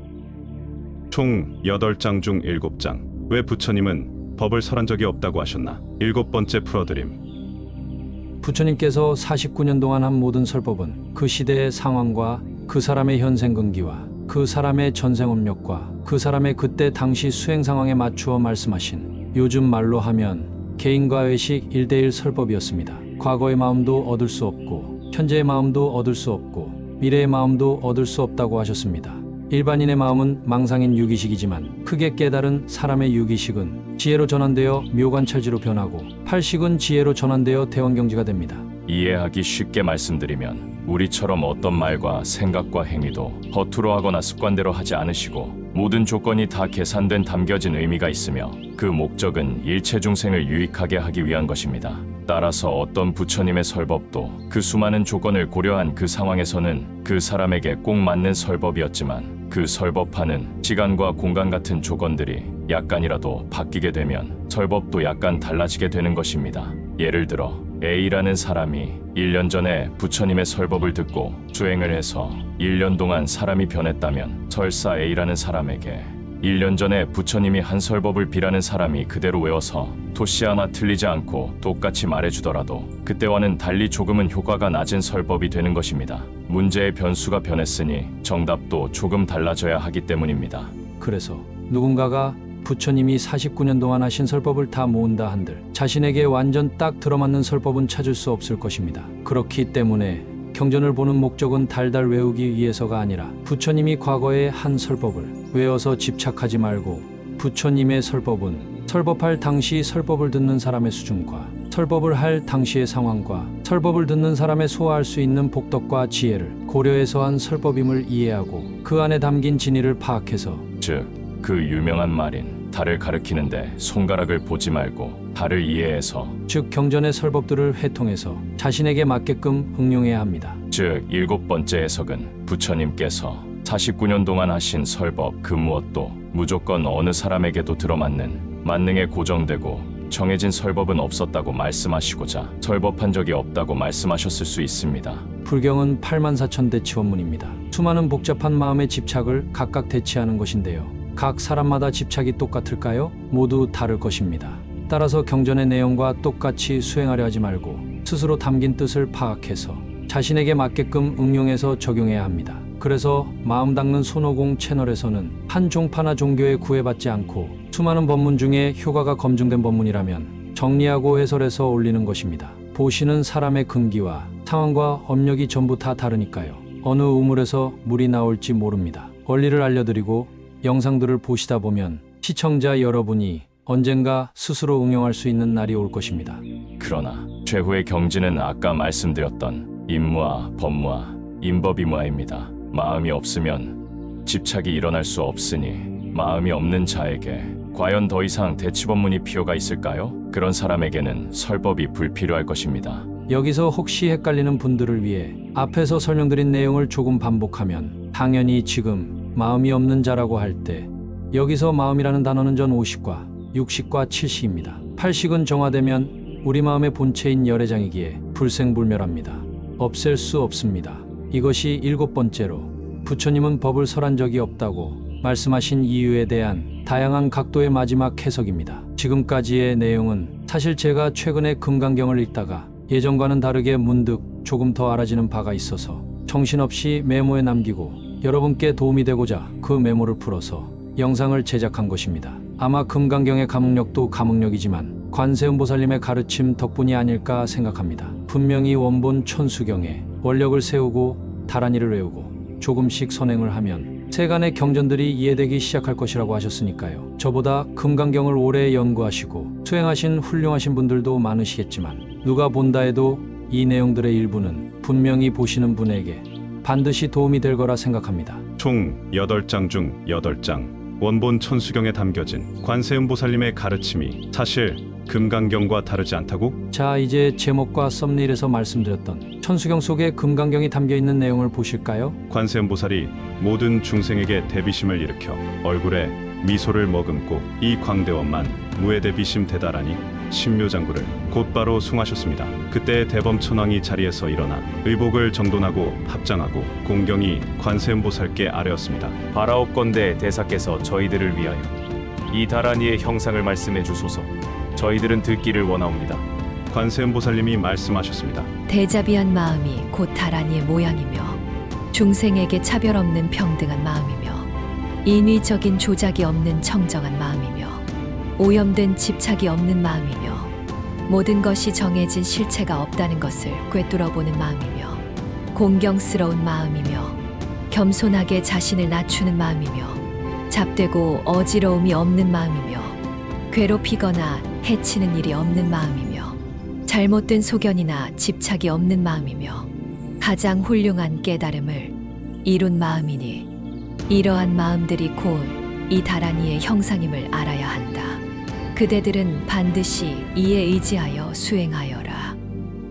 Speaker 4: 총 8장 중 7장. 왜 부처님은 법을 설한 적이 없다고 하셨나? 7번째 풀어드림.
Speaker 1: 부처님께서 49년 동안 한 모든 설법은 그 시대의 상황과 그 사람의 현생 근기와 그 사람의 전생 업력과 그 사람의 그때 당시 수행 상황에 맞추어 말씀하신 요즘 말로 하면 개인과 외식 1대1 설법이었습니다. 과거의 마음도 얻을 수 없고 현재의 마음도 얻을 수 없고 미래의 마음도 얻을 수 없다고 하셨습니다. 일반인의 마음은 망상인 유기식이지만 크게 깨달은 사람의 유기식은 지혜로 전환되어 묘관찰지로 변하고 팔식은 지혜로 전환되어 대원경지가 됩니다.
Speaker 2: 이해하기 쉽게 말씀드리면 우리처럼 어떤 말과 생각과 행위도 허투루 하거나 습관대로 하지 않으시고 모든 조건이 다 계산된 담겨진 의미가 있으며 그 목적은 일체 중생을 유익하게 하기 위한 것입니다. 따라서 어떤 부처님의 설법도 그 수많은 조건을 고려한 그 상황에서는 그 사람에게 꼭 맞는 설법이었지만 그 설법하는 시간과 공간 같은 조건들이 약간이라도 바뀌게 되면 설법도 약간 달라지게 되는 것입니다. 예를 들어 A라는 사람이 1년 전에 부처님의 설법을 듣고 수행을 해서 1년 동안 사람이 변했다면 설사 A라는 사람에게 1년 전에 부처님이 한 설법을 B라는 사람이 그대로 외워서 토시 하나 틀리지 않고 똑같이 말해주더라도 그때와는 달리 조금은 효과가 낮은 설법이 되는 것입니다. 문제의 변수가 변했으니 정답도 조금 달라져야 하기 때문입니다.
Speaker 1: 그래서 누군가가 부처님이 49년 동안 하신 설법을 다 모은다 한들 자신에게 완전 딱 들어맞는 설법은 찾을 수 없을 것입니다. 그렇기 때문에 경전을 보는 목적은 달달 외우기 위해서가 아니라 부처님이 과거에 한 설법을 외워서 집착하지 말고 부처님의 설법은 설법할 당시 설법을 듣는 사람의 수준과 설법을 할 당시의 상황과 설법을 듣는 사람의 소화할 수 있는 복덕과 지혜를 고려해서 한 설법임을 이해하고 그 안에 담긴 진의를 파악해서
Speaker 2: 즉 그 유명한 말인 달을 가리키는데 손가락을 보지 말고 달을 이해해서
Speaker 1: 즉 경전의 설법들을 회통해서 자신에게 맞게끔 응용해야 합니다.
Speaker 2: 즉 7번째 해석은 부처님께서 49년 동안 하신 설법 그 무엇도 무조건 어느 사람에게도 들어맞는 만능에 고정되고 정해진 설법은 없었다고 말씀하시고자 설법한 적이 없다고 말씀하셨을 수 있습니다.
Speaker 1: 불경은 84,000 대치원문입니다. 수많은 복잡한 마음의 집착을 각각 대치하는 것인데요. 각 사람마다 집착이 똑같을까요? 모두 다를 것입니다. 따라서 경전의 내용과 똑같이 수행하려 하지 말고 스스로 담긴 뜻을 파악해서 자신에게 맞게끔 응용해서 적용해야 합니다. 그래서 마음 닦는 손오공 채널에서는 한 종파나 종교에 구애받지 않고 수많은 법문 중에 효과가 검증된 법문이라면 정리하고 해설해서 올리는 것입니다. 보시는 사람의 근기와 상황과 업력이 전부 다 다르니까요. 어느 우물에서 물이 나올지 모릅니다. 원리를 알려드리고 영상들을 보시다 보면 시청자 여러분이 언젠가 스스로 응용할 수 있는 날이 올 것입니다.
Speaker 2: 그러나 최후의 경지는 아까 말씀드렸던 임무와 법무와 인법이무아입니다. 마음이 없으면 집착이 일어날 수 없으니 마음이 없는 자에게 과연 더 이상 대치법문이 필요가 있을까요? 그런 사람에게는 설법이 불필요할 것입니다.
Speaker 1: 여기서 혹시 헷갈리는 분들을 위해 앞에서 설명드린 내용을 조금 반복하면 당연히 지금 마음이 없는 자라고 할 때 여기서 마음이라는 단어는 전 50과 60과 70입니다. 80은 정화되면 우리 마음의 본체인 열애장이기에 불생불멸합니다. 없앨 수 없습니다. 이것이 7번째로 부처님은 법을 설한 적이 없다고 말씀하신 이유에 대한 다양한 각도의 마지막 해석입니다. 지금까지의 내용은 사실 제가 최근에 금강경을 읽다가 예전과는 다르게 문득 조금 더 알아지는 바가 있어서 정신없이 메모에 남기고 여러분께 도움이 되고자 그 메모를 풀어서 영상을 제작한 것입니다. 아마 금강경의 감흥력도 감흥력이지만 관세음보살님의 가르침 덕분이 아닐까 생각합니다. 분명히 원본 천수경에 원력을 세우고 다란이를 외우고 조금씩 선행을 하면 세간의 경전들이 이해되기 시작할 것이라고 하셨으니까요. 저보다 금강경을 오래 연구하시고 수행하신 훌륭하신 분들도 많으시겠지만 누가 본다 해도 이 내용들의 일부는 분명히 보시는 분에게 반드시 도움이 될 거라 생각합니다.
Speaker 4: 총 8장 중 8장 원본 천수경에 담겨진 관세음보살님의 가르침이 사실 금강경과 다르지 않다고?
Speaker 1: 자, 이제 제목과 썸네일에서 말씀드렸던 천수경 속에 금강경이 담겨있는 내용을 보실까요?
Speaker 4: 관세음보살이 모든 중생에게 대비심을 일으켜 얼굴에 미소를 머금고 이 광대원만 무해대비심 대다라니 신묘장구를 곧바로 숭하셨습니다. 그때 대범천왕이 자리에서 일어나 의복을 정돈하고 합장하고 공경이 관세음보살께 아뢰었습니다.
Speaker 5: 바라옵건대 대사께서 저희들을 위하여 이 다란이의 형상을 말씀해 주소서. 저희들은 듣기를 원하옵니다.
Speaker 4: 관세음보살님이 말씀하셨습니다.
Speaker 3: 대자비한 마음이 곧 다란이의 모양이며 중생에게 차별 없는 평등한 마음이며 인위적인 조작이 없는 청정한 마음이며 오염된 집착이 없는 마음이며 모든 것이 정해진 실체가 없다는 것을 꿰뚫어보는 마음이며 공경스러운 마음이며 겸손하게 자신을 낮추는 마음이며 잡되고 어지러움이 없는 마음이며 괴롭히거나 해치는 일이 없는 마음이며 잘못된 소견이나 집착이 없는 마음이며 가장 훌륭한 깨달음을 이룬 마음이니 이러한 마음들이 곧 이 다란이의 형상임을 알아야 한다. 그대들은 반드시 이에 의지하여 수행하여라.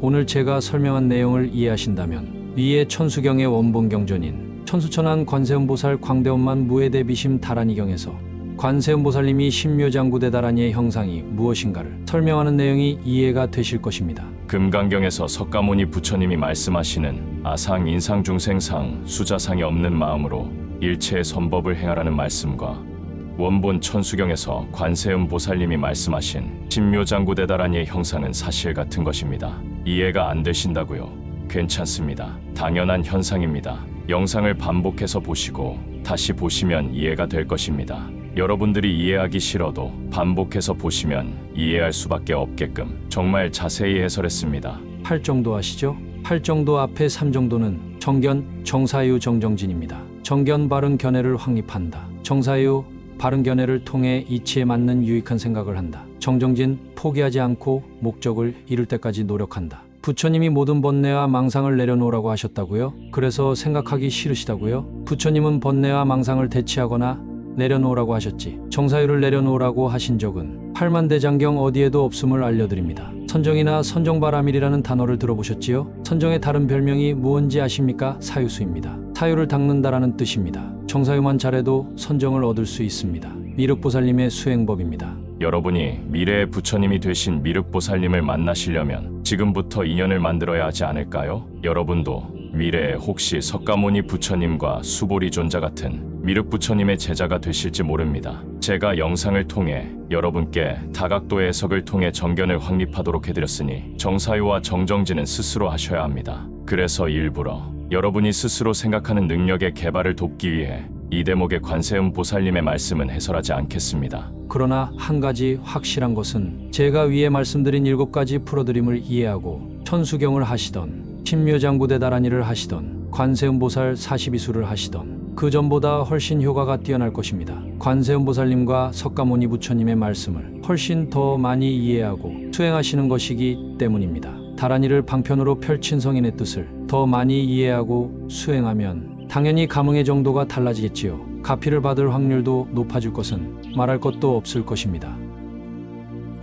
Speaker 1: 오늘 제가 설명한 내용을 이해하신다면 위의 천수경의 원본 경전인 천수천왕 관세음보살 광대원만 무해대비심 다란이경에서 관세음보살님이 신묘장구대 다란이의 형상이 무엇인가를 설명하는 내용이 이해가 되실 것입니다.
Speaker 2: 금강경에서 석가모니 부처님이 말씀하시는 아상, 인상, 중생상, 수자상이 없는 마음으로 일체의 선법을 행하라는 말씀과 원본 천수경에서 관세음보살님이 말씀하신 신묘장구대 다란이의 형상은 사실 같은 것입니다. 이해가 안 되신다고요? 괜찮습니다. 당연한 현상입니다. 영상을 반복해서 보시고 다시 보시면 이해가 될 것입니다. 여러분들이 이해하기 싫어도 반복해서 보시면 이해할 수밖에 없게끔 정말 자세히 해설했습니다.
Speaker 1: 8정도 아시죠? 8정도 앞에 3정도는 정견, 정사유, 정정진입니다. 정견, 바른 견해를 확립한다. 정사유, 바른 견해를 통해 이치에 맞는 유익한 생각을 한다. 정정진, 포기하지 않고 목적을 이룰 때까지 노력한다. 부처님이 모든 번뇌와 망상을 내려놓으라고 하셨다고요? 그래서 생각하기 싫으시다고요? 부처님은 번뇌와 망상을 대치하거나 내려놓으라고 하셨지 정사유를 내려놓으라고 하신 적은 팔만대장경 어디에도 없음을 알려드립니다. 선정이나 선정바라밀이라는 단어를 들어보셨지요? 선정의 다른 별명이 무언지 아십니까? 사유수입니다. 사유를 닦는다라는 뜻입니다. 정사유만 잘해도 선정을 얻을 수 있습니다. 미륵보살님의 수행법입니다.
Speaker 2: 여러분이 미래의 부처님이 되신 미륵보살님을 만나시려면 지금부터 인연을 만들어야 하지 않을까요? 여러분도 미래에 혹시 석가모니 부처님과 수보리존자 같은 미륵부처님의 제자가 되실지 모릅니다. 제가 영상을 통해 여러분께 다각도의 해석을 통해 정견을 확립하도록 해드렸으니 정사유와 정정진은 스스로 하셔야 합니다. 그래서 일부러 여러분이 스스로 생각하는 능력의 개발을 돕기 위해 이 대목의 관세음보살님의 말씀은 해설하지 않겠습니다.
Speaker 1: 그러나 한 가지 확실한 것은 제가 위에 말씀드린 7가지 프로드림을 이해하고 천수경을 하시던 신묘장구대 다란이를 하시던 관세음보살 42수를 하시던 그 전보다 훨씬 효과가 뛰어날 것입니다. 관세음보살님과 석가모니 부처님의 말씀을 훨씬 더 많이 이해하고 수행하시는 것이기 때문입니다. 다란이를 방편으로 펼친 성인의 뜻을 더 많이 이해하고 수행하면 당연히 감흥의 정도가 달라지겠지요. 가피를 받을 확률도 높아질 것은 말할 것도 없을 것입니다.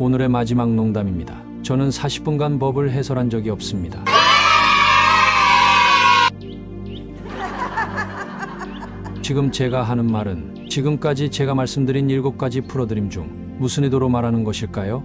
Speaker 1: 오늘의 마지막 농담입니다. 저는 40분간 법을 해설한 적이 없습니다. 지금 제가 하는 말은 지금까지 제가 말씀드린 7가지 프로드림 중 무슨 의도로 말하는 것일까요?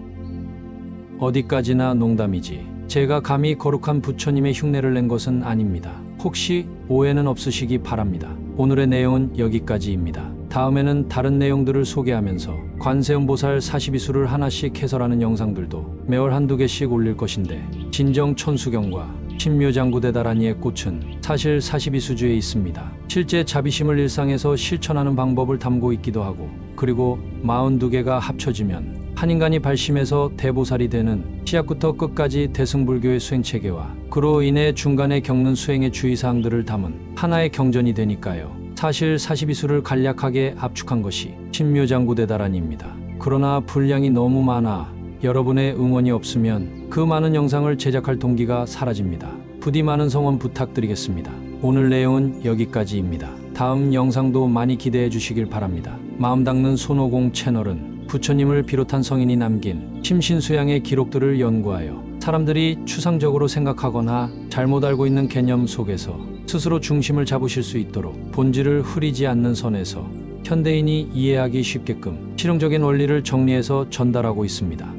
Speaker 1: 어디까지나 농담이지 제가 감히 거룩한 부처님의 흉내를 낸 것은 아닙니다. 혹시 오해는 없으시기 바랍니다. 오늘의 내용은 여기까지입니다. 다음에는 다른 내용들을 소개하면서 관세음보살 42수를 하나씩 해설하는 영상들도 매월 한두 개씩 올릴 것인데 진정 천수경과 신묘장구대 다란이의 꽃은 사실 42수주에 있습니다. 실제 자비심을 일상에서 실천하는 방법을 담고 있기도 하고 그리고 42개가 합쳐지면 한 인간이 발심해서 대보살이 되는 시작부터 끝까지 대승불교의 수행체계와 그로 인해 중간에 겪는 수행의 주의사항들을 담은 하나의 경전이 되니까요. 사실 42수를 간략하게 압축한 것이 신묘장구대 다란이입니다. 그러나 분량이 너무 많아 여러분의 응원이 없으면 그 많은 영상을 제작할 동기가 사라집니다. 부디 많은 성원 부탁드리겠습니다. 오늘 내용은 여기까지입니다. 다음 영상도 많이 기대해 주시길 바랍니다. 마음 닦는 손오공 채널은 부처님을 비롯한 성인이 남긴 심신수양의 기록들을 연구하여 사람들이 추상적으로 생각하거나 잘못 알고 있는 개념 속에서 스스로 중심을 잡으실 수 있도록 본질을 흐리지 않는 선에서 현대인이 이해하기 쉽게끔 실용적인 원리를 정리해서 전달하고 있습니다.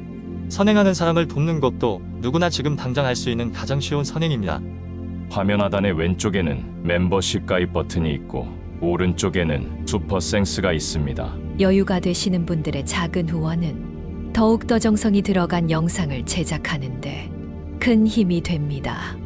Speaker 6: 선행하는 사람을 돕는 것도 누구나 지금 당장 할 수 있는 가장 쉬운 선행입니다.
Speaker 2: 화면 하단의 왼쪽에는 멤버십 가입 버튼이 있고 오른쪽에는 슈퍼생스가 있습니다.
Speaker 3: 여유가 되시는 분들의 작은 후원은 더욱더 정성이 들어간 영상을 제작하는데 큰 힘이 됩니다.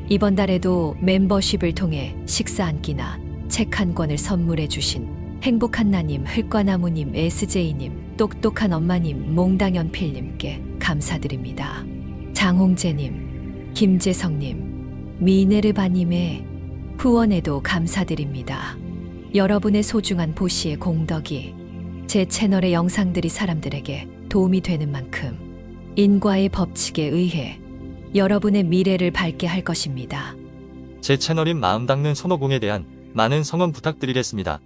Speaker 3: 이번 달에도 멤버십을 통해 식사 한 끼나 책 한 권을 선물해 주신 행복한 나님, 흘과나무님, SJ님, 똑똑한 엄마님, 몽당연필님께 감사드립니다. 장홍재님, 김재성님, 미네르바님의 후원에도 감사드립니다. 여러분의 소중한 보시의 공덕이 제 채널의 영상들이 사람들에게 도움이 되는 만큼 인과의 법칙에 의해 여러분의 미래를 밝게 할 것입니다.
Speaker 6: 제 채널인 마음 닦는 손오공에 대한 많은 성원 부탁드리겠습니다.